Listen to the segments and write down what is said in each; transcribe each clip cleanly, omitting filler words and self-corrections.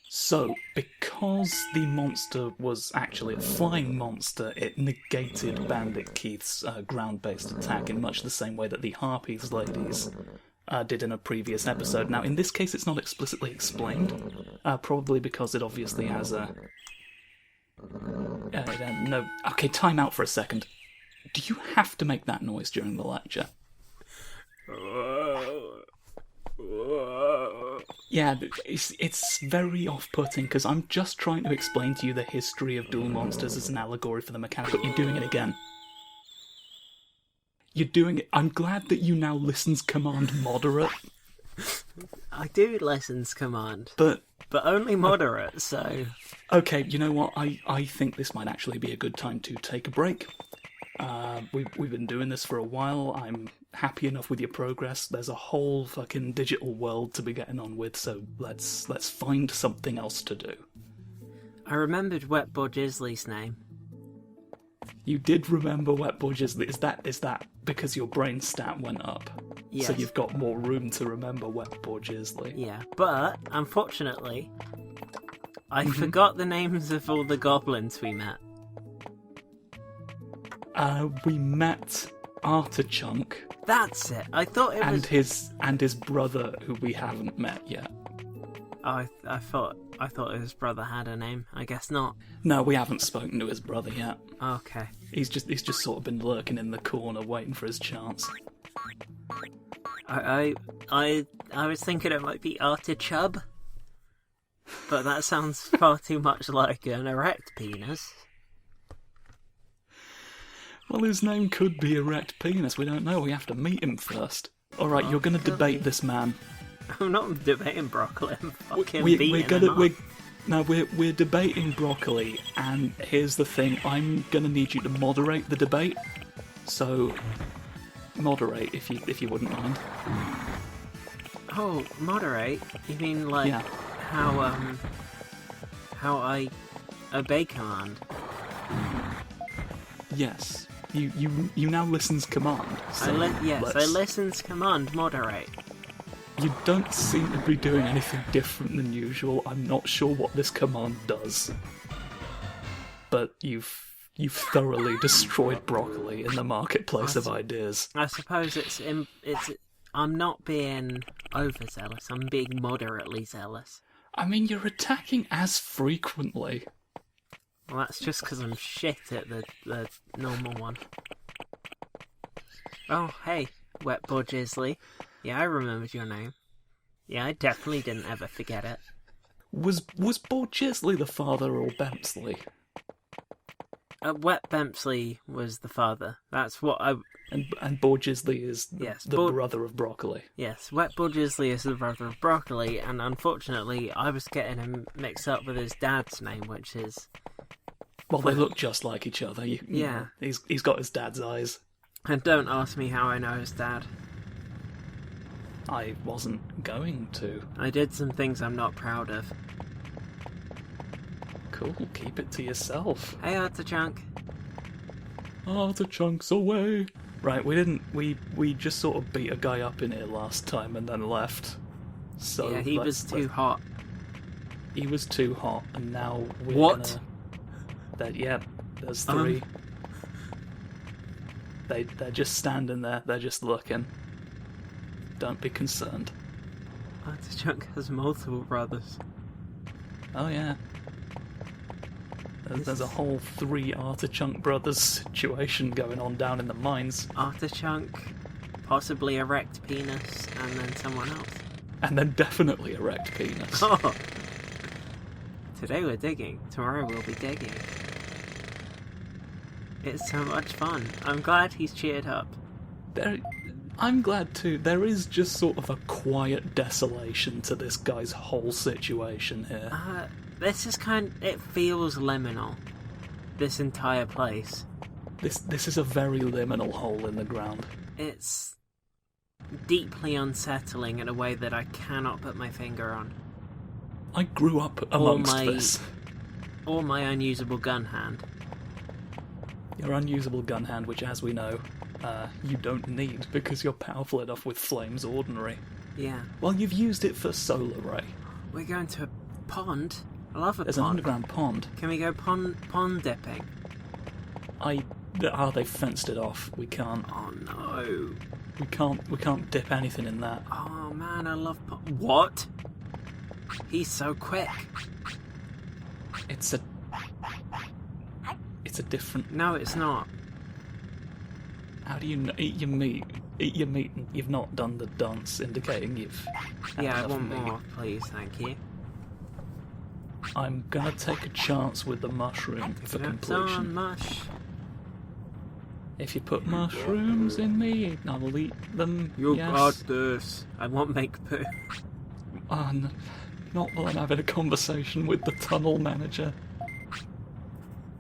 So, because the monster was actually a flying monster, it negated Bandit Keith's ground-based attack in much the same way that the Harpies ladies did in a previous episode. Now, in this case, it's not explicitly explained, probably because it obviously has a... no. Okay, time out for a second. Do you have to make that noise during the lecture? Yeah, it's very off-putting, because I'm just trying to explain to you the history of dual monsters as an allegory for the mechanic, but you're doing it again. You're doing it. I'm glad that you now listens command moderate. I do listens command. But only moderate, so... Okay, you know what? I think this might actually be a good time to take a break. We've been doing this for a while. I'm happy enough with your progress. There's a whole fucking digital world to be getting on with, so let's find something else to do. I remembered Wet Budge Isley's name. You did remember Wet Budge Isley. Is that because your brain stat went up? Yes. So you've got more room to remember Wet Budge Isley? Yeah, but, unfortunately, I forgot the names of all the goblins we met. We met Artichunk. That's it. I thought it was... And his brother, who we haven't met yet. Oh, I thought his brother had a name. I guess not. No, we haven't spoken to his brother yet. Okay. He's just sort of been lurking in the corner, waiting for his chance. I was thinking it might be Artichub, but that sounds far too much like an erect penis. Well, his name could be Erect Penis. We don't know. We have to meet him first. All right, you're going to debate this man. I'm not debating Broccoli. I'm fucking beating him up. We're debating Broccoli, and here's the thing. I'm going to need you to moderate the debate. So, moderate if you wouldn't mind. Oh, moderate? You mean like how I obey command? Yes. You now listens command. So I listens command, moderate. You don't seem to be doing anything different than usual. I'm not sure what this command does. But you've thoroughly destroyed Broccoli in the marketplace of ideas. I suppose it's I'm not being overzealous, I'm being moderately zealous. I mean, you're attacking as frequently. Well, that's just because I'm shit at the normal one. Oh, hey, Wet Budge Isley. Yeah, I remembered your name. Yeah, I definitely didn't ever forget it. Was Budge Isley the father or Bempsley? Wet Bempsley was the father. That's what I... And Budge Isley is the brother of Broccoli. Yes, Wet Budge Isley is the brother of Broccoli, and unfortunately I was getting him mixed up with his dad's name, which is... Well, they look just like each other. You know, he's got his dad's eyes. And don't ask me how I know his dad. I wasn't going to. I did some things I'm not proud of. Cool, keep it to yourself. Hey, Artichunk. Artichunk's away. Right, we just sort of beat a guy up in here last time and then left. So yeah, he was too hot. He was too hot, and now we're What? There's three. They're just standing there. They're just looking. Don't be concerned. Artichunk has multiple brothers. Oh yeah. There's a whole 3 Artichunk brothers situation going on down in the mines. Artichunk, possibly Erect Penis, and then someone else. And then definitely Erect Penis. Oh! Today we're digging. Tomorrow we'll be digging. It's so much fun. I'm glad he's cheered up. I'm glad too. There is just sort of a quiet desolation to this guy's whole situation here. This is it feels liminal. This entire place. This is a very liminal hole in the ground. It's deeply unsettling in a way that I cannot put my finger on. I grew up amongst this. Or my unusable gun hand. Your unusable gun hand, which, as we know, you don't need because you're powerful enough with Flame's Ordinary. Yeah. Well, you've used it for Solar Ray. We're going to a pond. I love a There's an pond. underground pond. Can we go pond dipping? They fenced it off. We can't. Oh no. We can't dip anything in that. Oh man, I love pond. What? He's so quick. It's a different. No, it's not. How do you eat your meat? Eat your meat and you've not done the dance, indicating you've had Yeah, I enough want meat. more, please, thank you. I'm gonna take a chance with the mushroom for Nuts on completion. mush. If you put mushrooms in me, I'll eat them. You yes. got this. I won't make poo. Oh, not while I'm having a conversation with the tunnel manager.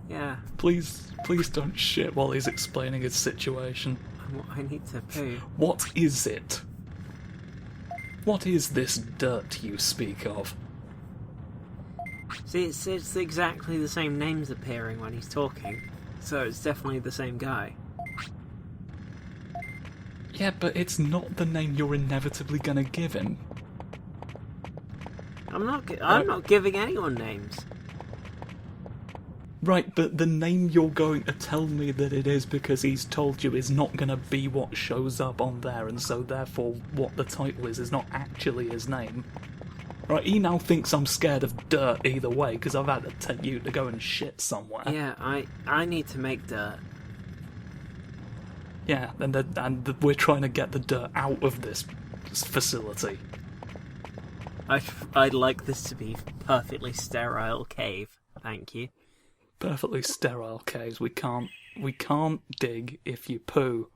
Yeah, Please don't shit while he's explaining his situation. I need to poo. What is it? What is this dirt you speak of? See, it's exactly the same names appearing when he's talking, so it's definitely the same guy. Yeah, but it's not the name you're inevitably gonna give him. I'm not giving anyone names. Right, but the name you're going to tell me that it is because he's told you is not going to be what shows up on there, and so therefore what the title is not actually his name. Right, he now thinks I'm scared of dirt either way, because I've had to tell you to go and shit somewhere. Yeah, I need to make dirt. Yeah, and we're trying to get the dirt out of this facility. I'd like this to be perfectly sterile cave. Thank you. Perfectly sterile caves. We can't dig if you poo.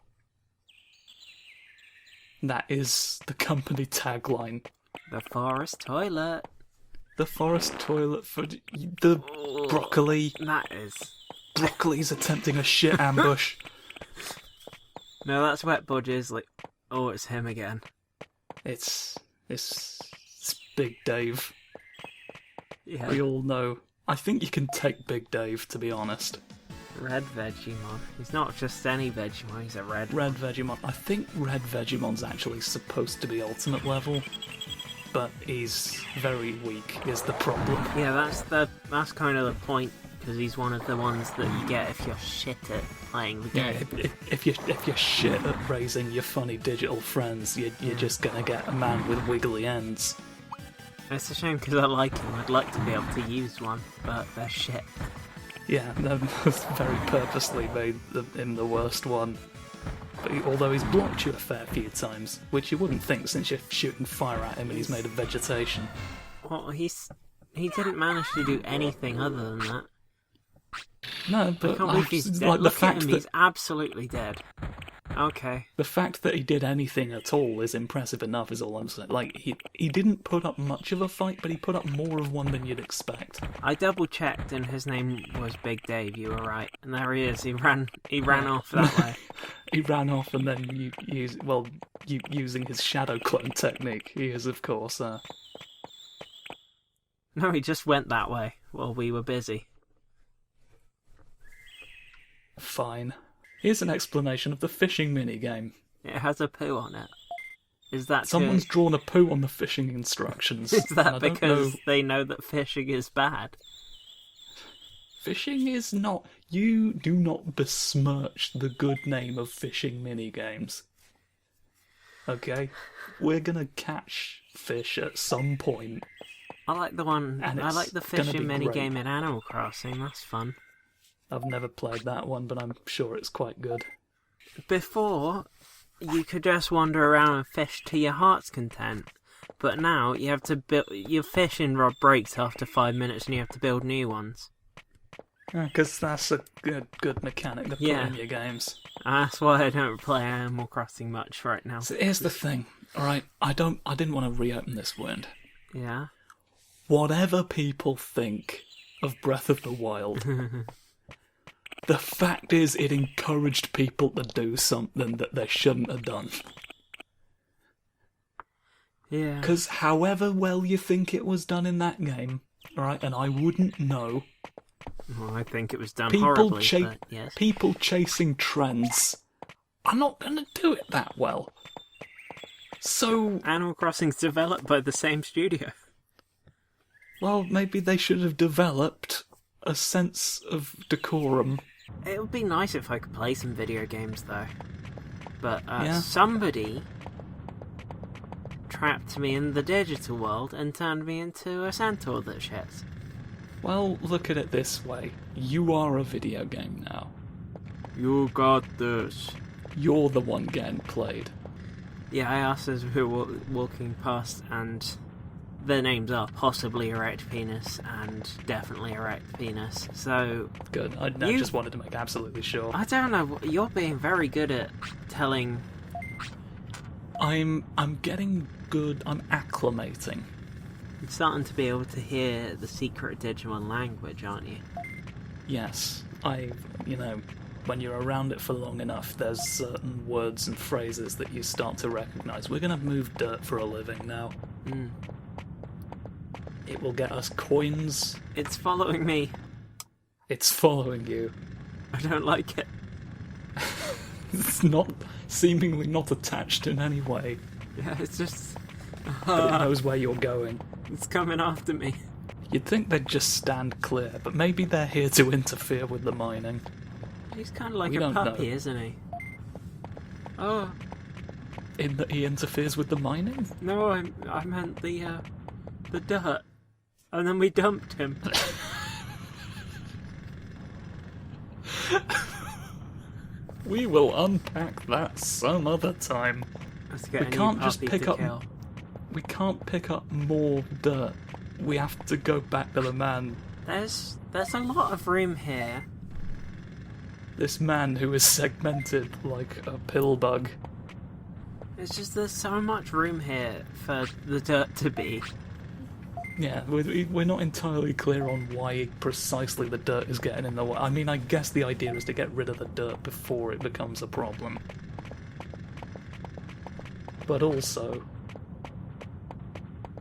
That is the company tagline. The forest toilet. The forest toilet for the broccoli. That is. Broccoli's attempting a shit ambush. No, that's Wet Budges. Like, oh, it's him again. It's Big Dave. Yeah. We all know. I think you can take Big Dave, to be honest. Red Vegemon. He's not just any Vegemon, he's a red. Red Vegemon. I think Red Vegemon's actually supposed to be ultimate level, but he's very weak, is the problem. Yeah, that's kind of the point, because he's one of the ones that you get if you're shit at playing the Yeah, game. if you're shit at raising your funny digital friends, you're just gonna get a man with wiggly ends. It's a shame because I like him. I'd like to be able to use one, but they're shit. Yeah, that was very purposely made him the worst one. But although he's blocked you a fair few times, which you wouldn't think since you're shooting fire at him and he's made of vegetation. Well, he didn't manage to do anything other than that. No, I but can't believe he's dead. like the Look at fact him, that he's absolutely dead. Okay. the fact that he did anything at all is impressive enough. Is all I'm saying. Like he didn't put up much of a fight, but he put up more of one than you'd expect. I double checked and his name was Big Dave, you were right. And there he is, he ran off that way. He ran off, and then using his shadow clone technique, he is of course. No, he just went that way while we were busy. Fine. Here's an explanation of the fishing minigame. It has a poo on it. Is that Someone's drawn a poo on the fishing instructions. Is and that I don't because know- they know that fishing is bad? Fishing is not... You do not besmirch the good name of fishing minigames. Okay? We're gonna catch fish at some point. I like the one. And I it's like the gonna fishing be minigame great. in Animal Crossing. That's fun. I've never played that one, but I'm sure it's quite good. Before, you could just wander around and fish to your heart's content. But now you have to build. Your fishing rod breaks after 5 minutes, and you have to build new ones. Because that's a good mechanic to put Yeah. in your games. And that's why I don't play Animal Crossing much right now. So here's the thing, alright? I didn't want to reopen this wound. Yeah. Whatever people think of Breath of the Wild, the fact is it encouraged people to do something that they shouldn't have done. Yeah. Because however well you think it was done in that game, alright, and I wouldn't know, Well, I think it was done people, horribly, but yes. people chasing trends are not going to do it that well. So, Animal Crossing's developed by the same studio. Well, maybe they should have developed a sense of decorum. It would be nice if I could play some video games, though. But Yeah. somebody trapped me in the digital world and turned me into a centaur that shits. Well, look at it this way. You are a video game now. You got this. You're the one getting played. Yeah, I asked as we were walking past, and their names are possibly Erect Penis and definitely Erect Penis. So Good. I just wanted to make absolutely sure. I don't know. You're being very good at telling. I'm getting good. I'm acclimating. You're starting to be able to hear the secret Digimon language, aren't you? Yes, when you're around it for long enough, there's certain words and phrases that you start to recognise. We're going to move dirt for a living now. Mm. It will get us coins. It's following me. It's following you. I don't like it. It's not seemingly not attached in any way, Yeah, it's just. but it knows where you're going. It's coming after me. You'd think they'd just stand clear, but maybe they're here to interfere with the mining. He's kind of like We a don't puppy, know. isn't he? Oh In that he interferes with the mining? no, I meant the dirt, and then we dumped him. We will unpack that some other time. Let's get We a new can't just puppy pick to up- kill. We can't pick up more dirt. We have to go back to the man. There's a lot of room here. This man who is segmented like a pill bug. It's just there's so much room here for the dirt to be. Yeah, we're not entirely clear on why precisely the dirt is getting in the way. I mean, I guess the idea is to get rid of the dirt before it becomes a problem. But also,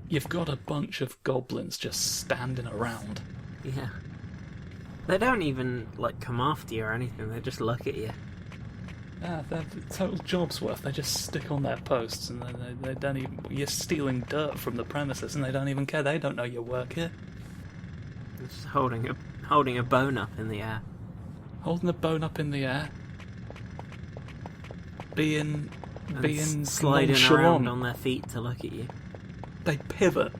you've got a bunch of goblins just standing around. Yeah. They don't even come after you or anything. They just look at you. Yeah, their total job's worth. They just stick on their posts and they don't even. You're stealing dirt from the premises and they don't even care. They don't know you work here. They're just holding a bone up in the air. Holding the bone up in the air. Being Sliding nonchalant. around on their feet to look at you. They pivot.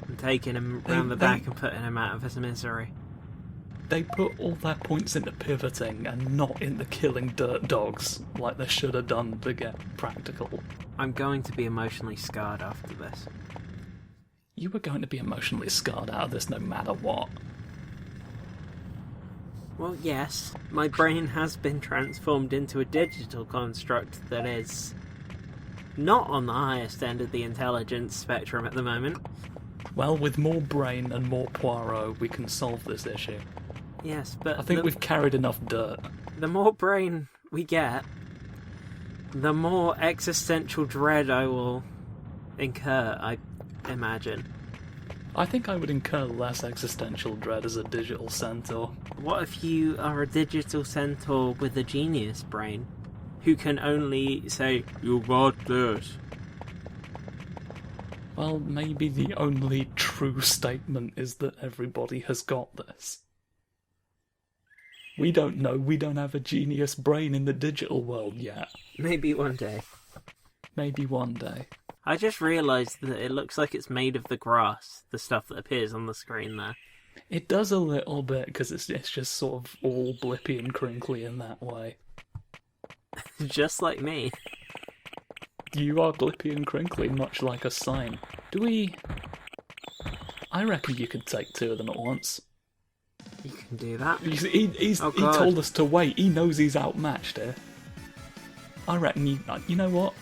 And taking him round the back and putting him out of his misery. They put all their points into pivoting and not into killing dirt dogs like they should have done to get practical. I'm going to be emotionally scarred after this. You were going to be emotionally scarred out of this no matter what. Well, yes, my brain has been transformed into a digital construct that is not on the highest end of the intelligence spectrum at the moment. Well, with more brain and more Poirot, we can solve this issue. Yes, but I think we've carried enough dirt. the more brain we get, the more existential dread I will incur, I imagine. I think I would incur less existential dread as a digital centaur. What if you are a digital centaur with a genius brain, who can only say, "You got this"? Well, maybe the only true statement is that everybody has got this. We don't know. We don't have a genius brain in the digital world yet. Maybe one day. Maybe one day. I just realised that it looks like it's made of the grass, the stuff that appears on the screen there. It does a little bit, because it's just sort of all blippy and crinkly in that way. Just like me. You are blippy and crinkly, much like a sign. I reckon you could take two of them at once. You can do that. He Oh, God. told us to wait. He knows he's outmatched here. I reckon you know what?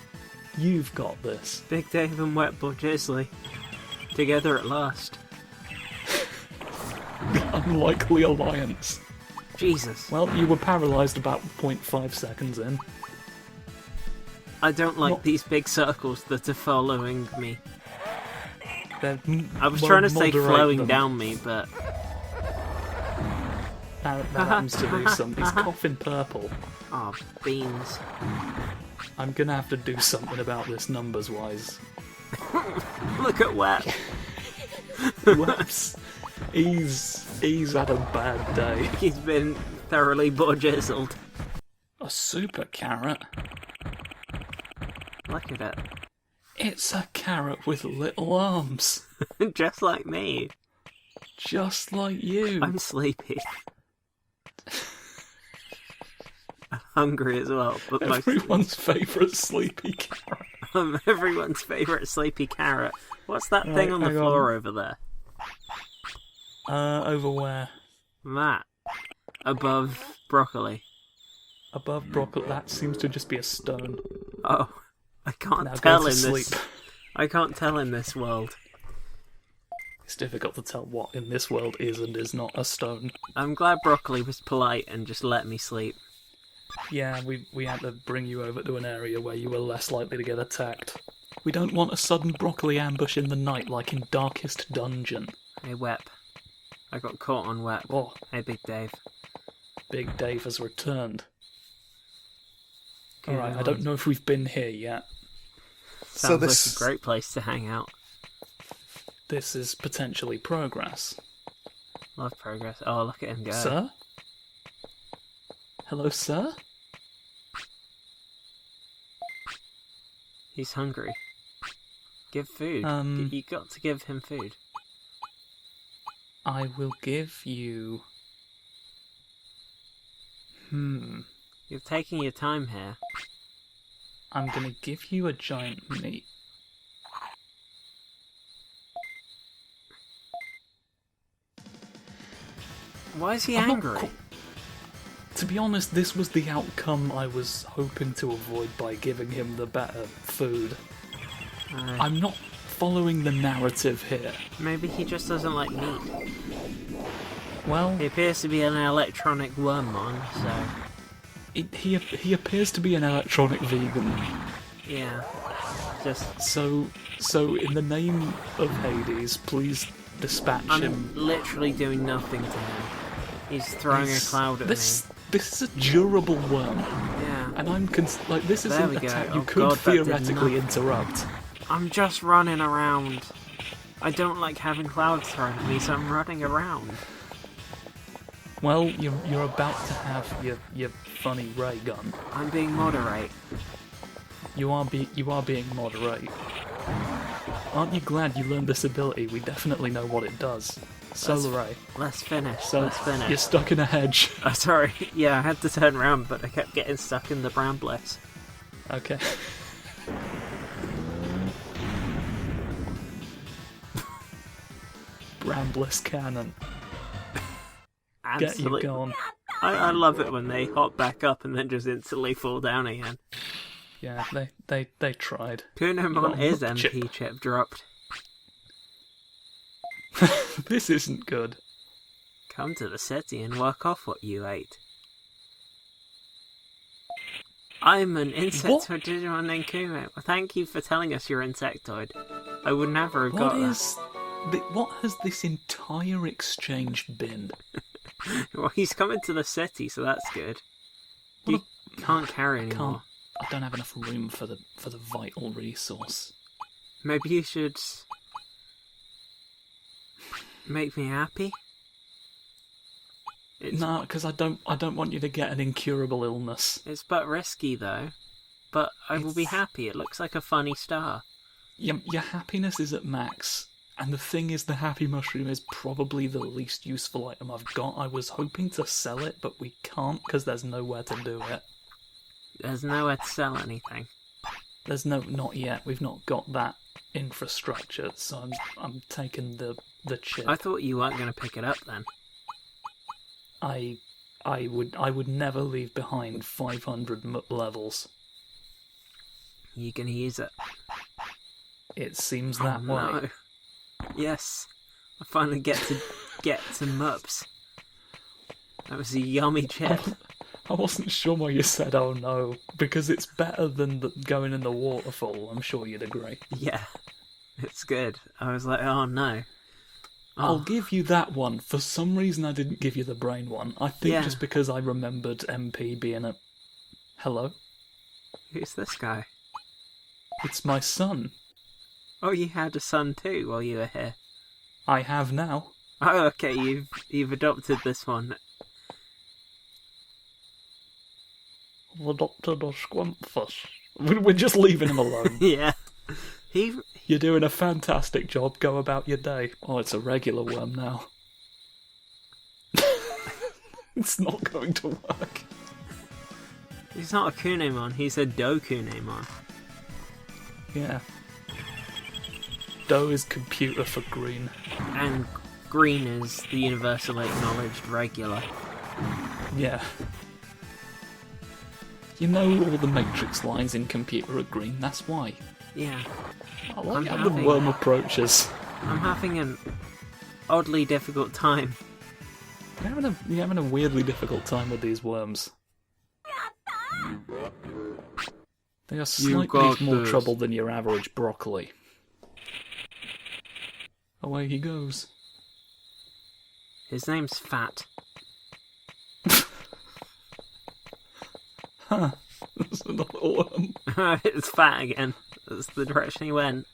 You've got this. Big Dave and Wetboy Jizzly. Together at last. The unlikely alliance. Jesus. Well, you were paralysed about 0.5 seconds in. I don't like Not- these big circles that are following me. I was Well, trying to say moderate flowing them. down me, but That happens to do something. He's coughing purple. oh, beans. I'm gonna have to do something about this numbers-wise. Look at Wet. Whoops. He's had a bad day. He's been thoroughly bojizzled. A super carrot? Look at it. It's a carrot with little arms. Just like me. Just like you. I'm sleepy. I'm hungry as well. But Everyone's favourite sleepy carrot. I'm everyone's favourite sleepy carrot. What's that thing on the floor over there? Over where? That. Above broccoli. Above broccoli. That seems to just be a stone. Oh, I can't Now tell go to in sleep. this. I can't tell in this world. It's difficult to tell what in this world is and is not a stone. I'm glad broccoli was polite and just let me sleep. Yeah, we had to bring you over to an area where you were less likely to get attacked. We don't want a sudden broccoli ambush in the night like in Darkest Dungeon. Hey, Wep. I got caught on Wep. Oh, Hey, Big Dave. Big Dave has returned. Good Alright, I one. don't know if we've been here yet. Sounds like a great place to hang out. This is potentially progress. Love progress. Oh, look at him go. Sir? Hello, sir? He's hungry. Give food. You got to give him food. I will give you... You're taking your time here. I'm gonna give you a giant meat. Why is he I'm not angry? To be honest, this was the outcome I was hoping to avoid by giving him the better food. I'm not following the narrative here. Maybe he just doesn't like meat. Well, He appears to be an electronic wormmon, so he appears to be an electronic vegan. yeah. Just So in the name of Hades, please dispatch him. I'm literally doing nothing to him. He's throwing a cloud at This is a durable worm, me. Yeah. and I'm this is There an we go. attack you Oh could God, that did theoretically not- interrupt. I'm just running around. I don't like having clouds thrown at me, so I'm running around. Well, you're about to have your funny ray gun. I'm being moderate. You are being moderate. Aren't you glad you learned this ability? We definitely know what it does. Solar ray. Let's finish. So Let's finish. you're stuck in a hedge. Sorry. Yeah, I had to turn around, but I kept getting stuck in the brambles. Okay. Brambless cannon. Get you Absolutely. gone. I love it when they hop back up and then just instantly fall down again. Yeah, they tried. Kunamon Oh, is look, MP chip dropped. This isn't good. Come to the city and work off what you ate. I'm an insectoid Digimon named Kumo. Thank you for telling us you're insectoid. I would never have got What has this entire exchange been? that. Well, he's coming to the city, so that's good. You can't carry anymore. I don't have enough room for the vital resource. Maybe you should make me happy. No, because I don't want you to get an incurable illness. It's but risky though. But I will be happy. It looks like a funny star. Your happiness is at max, and the thing is, the happy mushroom is probably the least useful item I've got. I was hoping to sell it, but we can't because there's nowhere to do it. There's nowhere to sell anything. There's not yet. We've not got that infrastructure, so I'm taking the chip. I thought you weren't going to pick it up then. I would never leave behind 500 levels. You going to use it? It seems that way. No. Yes. I finally get some mups. That was a yummy chip. I wasn't sure why you said "oh no," because it's better than going in the waterfall. I'm sure you'd agree. Yeah. It's good. I was like, oh no. I'll give you that one. For some reason, I didn't give you the brain one. I think just because I remembered MP being a... Hello? Who's this guy? It's my son. Oh, you had a son too while you were here. I have now. Oh, okay, you've adopted this one. I've adopted a squampus. We're just leaving him alone. Yeah. You're doing a fantastic job. Go about your day. Oh, it's a regular worm now. It's not going to work. He's not a Kunemon, he's a Dokunemon. Yeah. Dough is computer for green. And green is the universally acknowledged regular. Yeah. You know all the matrix lines in computer are green, that's why. Yeah. I like how the worm approaches. I'm having an oddly difficult time. You're having a weirdly difficult time with these worms. They are slightly more trouble than your average broccoli. Away he goes. His name's Fat. Huh. That's another worm. It's Fat again. That's the direction he went.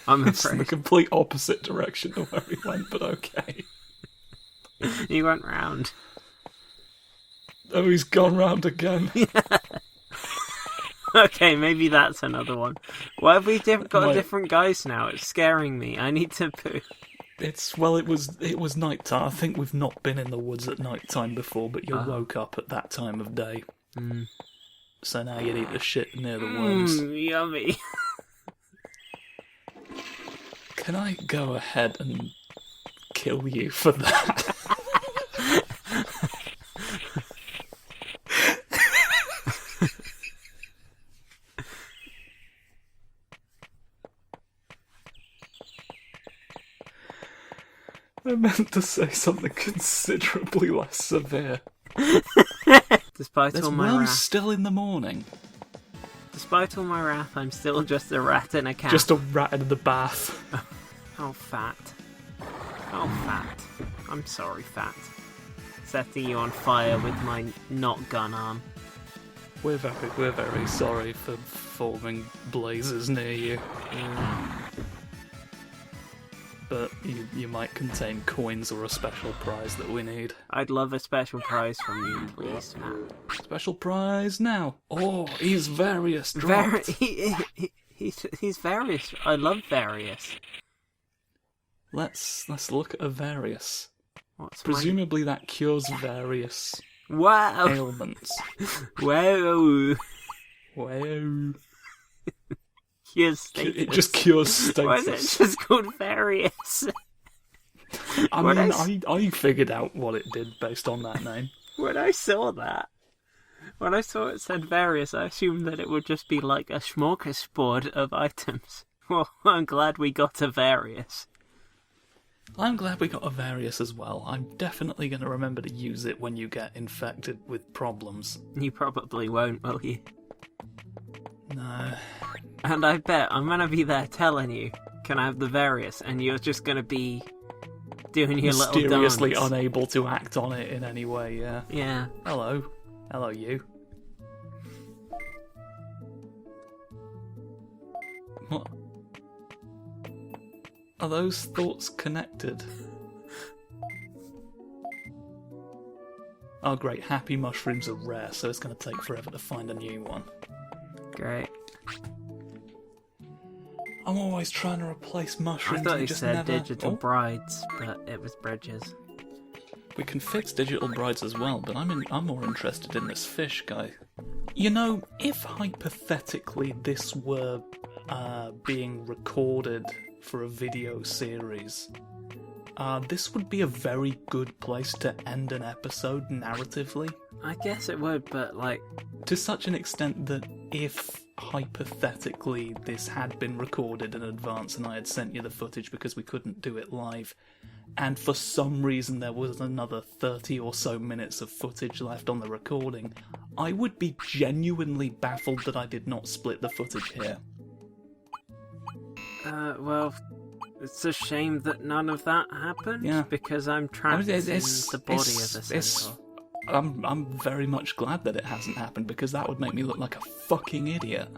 I'm It's afraid. the complete opposite direction of where he went, but okay. He went round. Oh, he's gone round again. Okay, maybe that's another one. Why have we got different guys now? It's scaring me. I need to poo. It was night time. I think we've not been in the woods at night time before, but you woke up at that time of day. Mm. So now you'd eat the shit near the worms. Yummy. Can I go ahead and kill you for that? I meant to say something considerably less severe. Despite There's all my worms wrath, still in the morning. despite all my wrath, I'm still just a rat in a cat. Just a rat in the bath. Oh, Fat. Oh, Fat. I'm sorry, Fat. Setting you on fire with my not gun arm. We're very sorry for forming blazes near you. But you might contain coins or a special prize that we need. I'd love a special prize from you, please, Fat. Special prize now. Oh, he's various dropped. He's various. I love various. Let's look at a various. What's Presumably that cures various Wow! ailments. Wow! Wow. Cures It just cures status. Why is it just called various? I figured out what it did based on that name. When I saw it said various, I assumed that it would just be like a smorgasbord of items. Well, I'm glad we got a various. I'm glad we got a various as well. I'm definitely going to remember to use it when you get infected with problems. You probably won't, will you? No. And I bet I'm going to be there telling you, can I have the various? And you're just going to be doing your little dance. Mysteriously unable to act on it in any way, yeah. Yeah. Hello. Hello, you. What? Are those thoughts connected? Oh great, happy mushrooms are rare, so it's going to take forever to find a new one. Great. I'm always trying to replace mushrooms. I thought you just said never... digital brides, but it was bridges. We can fix digital brides as well, but I'm more interested in this fish guy. You know, if hypothetically this were being recorded for a video series, this would be a very good place to end an episode narratively. I guess it would, but like... To such an extent that if hypothetically this had been recorded in advance and I had sent you the footage because we couldn't do it live, and for some reason there was another 30 or so minutes of footage left on the recording, I would be genuinely baffled that I did not split the footage here. Well, it's a shame that none of that happened, Yeah. because I'm trapped in the body of a centaur. I'm very much glad that it hasn't happened, because that would make me look like a fucking idiot.